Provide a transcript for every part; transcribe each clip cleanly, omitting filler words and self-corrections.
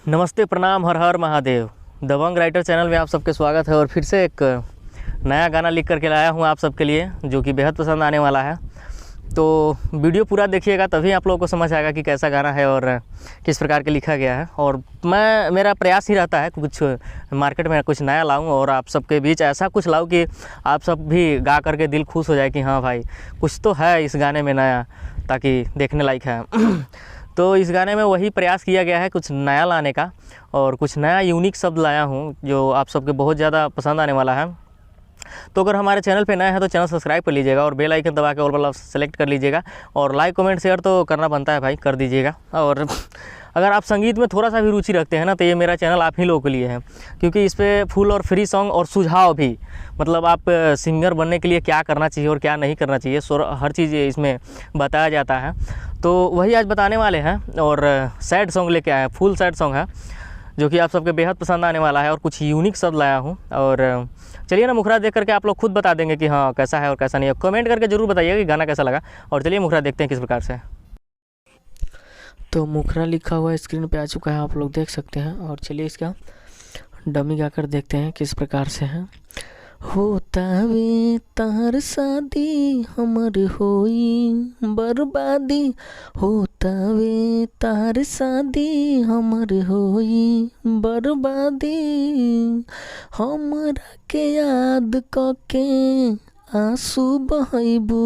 नमस्ते, प्रणाम, हर हर महादेव। दबंग writer channel में आप सबके स्वागत है और फिर से एक नया गाना लिख करके लाया हूँ आप सबके लिए, जो कि बेहद पसंद आने वाला है। तो वीडियो पूरा देखिएगा, तभी आप लोगों को समझ आएगा कि कैसा गाना है और किस प्रकार के लिखा गया है। और मेरा प्रयास ही रहता है कुछ मार्केट में कुछ नया लाऊं और आप सबके बीच ऐसा कुछ लाऊं कि आप सब भी गा करके दिल खुश हो जाए कि हाँ भाई, कुछ तो है इस गाने में नया, ताकि देखने लायक है। तो इस गाने में वही प्रयास किया गया है कुछ नया लाने का, और कुछ नया यूनिक शब्द लाया हूँ जो आप सबके बहुत ज़्यादा पसंद आने वाला है। तो अगर हमारे चैनल पे नए हैं तो चैनल सब्सक्राइब कर लीजिएगा और बेल आइकन दबा के ऑल वाला सेलेक्ट कर लीजिएगा, और लाइक कमेंट शेयर तो करना बनता है भाई, कर दीजिएगा। और अगर आप संगीत में थोड़ा सा भी रुचि रखते हैं ना, तो ये मेरा चैनल आप ही लोगों के लिए है, क्योंकि इस पर फुल और फ्री सॉन्ग और सुझाव भी, मतलब आप सिंगर बनने के लिए क्या करना चाहिए और क्या नहीं करना चाहिए, हर चीज़ इसमें बताया जाता है। तो वही आज बताने वाले हैं। और सैड सॉन्ग लेके आए हैं, फुल सैड सॉन्ग है जो कि आप सबके बेहद पसंद आने वाला है, और कुछ यूनिक शब्द लाया हूँ। और चलिए ना, मुखरा देख करके आप लोग खुद बता देंगे कि हाँ कैसा है और कैसा नहीं है। कमेंट करके ज़रूर बताइएगा कि गाना कैसा लगा। और चलिए मुखरा देखते हैं किस प्रकार से। तो मुखरा लिखा हुआ स्क्रीन पे आ चुका है, आप लोग देख सकते हैं। और चलिए इसका डमी गाकर देखते हैं किस प्रकार से है। होतावे तार शादी हमर होई बर्बादी, होतावे तार शादी हमर होई बर्बादी, हमरा के याद कके आंसू बहैबू,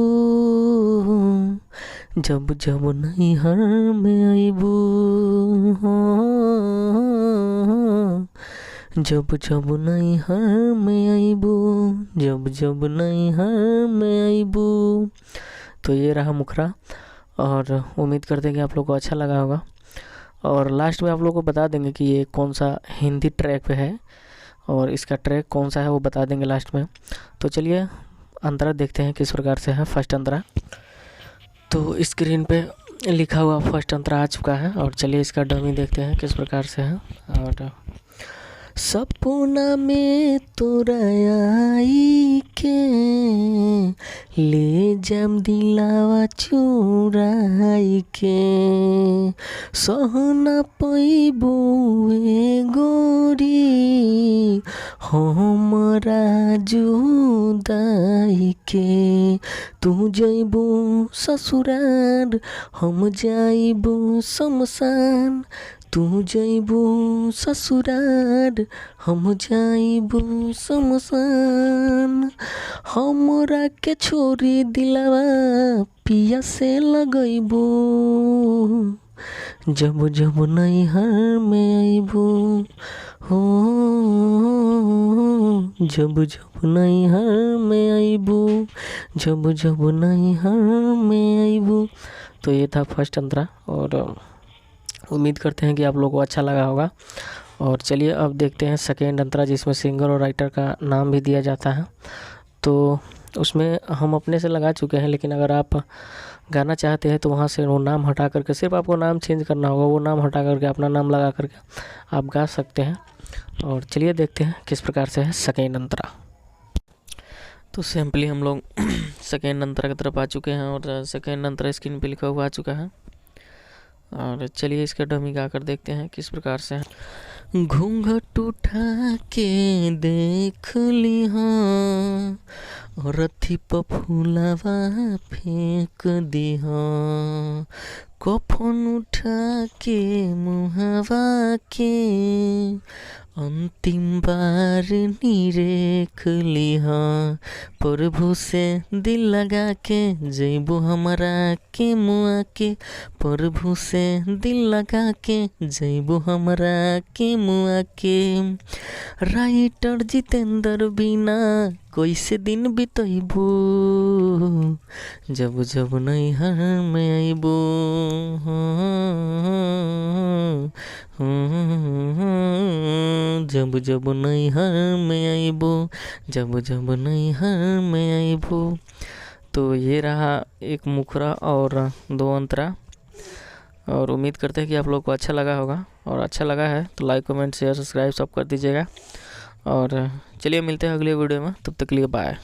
जब जब नैहर में अइबू, जब जब नैहर में अइबू, जब जब नैहर में अइबू। तो ये रहा मुखरा, और उम्मीद करते हैं कि आप लोगों को अच्छा लगा होगा। और लास्ट में आप लोगों को बता देंगे कि ये कौन सा हिंदी ट्रैक पे है, और इसका ट्रैक कौन सा है वो बता देंगे लास्ट में। तो चलिए अंतरा देखते हैं किस प्रकार से है। फर्स्ट अंतरा, तो स्क्रीन पे लिखा हुआ फर्स्ट अंतरा आ चुका है। और चलिए इसका डमी देखते हैं किस प्रकार से है। और सपना में तोरा आई के, ले जम दिलावा चुराई के, सहना पैबू ए गोरी हमरा जुदाई के, तू जइबू ससुरार हम जाइबू शमशान, तू जइबू ससुरार हम जाइबू शमशान, हमरा के छोरी दिलावा पिया से लगइबू, जब जब नैहर में अइबू, हो जब जब नैहर में अइबू, जब जब नैहर में अइबू। तो ये था फर्स्ट अंतरा, और उम्मीद करते हैं कि आप लोगों को अच्छा लगा होगा। और चलिए अब देखते हैं सेकेंड अंतरा, जिसमें सिंगर और राइटर का नाम भी दिया जाता है। तो उसमें हम अपने से लगा चुके हैं, लेकिन अगर आप गाना चाहते हैं तो वहाँ से वो नाम हटा करके, सिर्फ आपको नाम चेंज करना होगा, वो नाम हटा करके अपना नाम लगा करके आप गा सकते हैं। और चलिए देखते हैं किस प्रकार से है सेकेंड अंतरा। तो सिंपली हम लोग सेकेंड अंतरा की तरफ आ चुके हैं, और सेकेंड अंतरा स्क्रीन पे लिखा हुआ आ चुका है। और चलिए इसका डमी गा कर देखते हैं किस प्रकार से है। घूंघट उठा के देख ली हाँ, और अथी पफूलावा फेंक दी हाँ, कफन उठा के मुहावा के, अंतिम बार निरेख ली हाँ, प्रभु से दिल लगा के जइबू हमरा के मुआ के, प्रभु से दिल लगा के जइबू हमरा के मुआ के, राइटर जितेंद्र बिना कैसे दिन बितैबू, जब जब नैहर में अइबू, जब जब नैहर में अइबू, जब जब नैहर में अइबू। तो ये रहा एक मुखरा और दो अंतरा, और उम्मीद करते हैं कि आप लोग को अच्छा लगा होगा। और अच्छा लगा है तो लाइक कमेंट शेयर सब्सक्राइब सब कर दीजिएगा। और चलिए मिलते हैं अगले वीडियो में, तब तक के लिए बाय।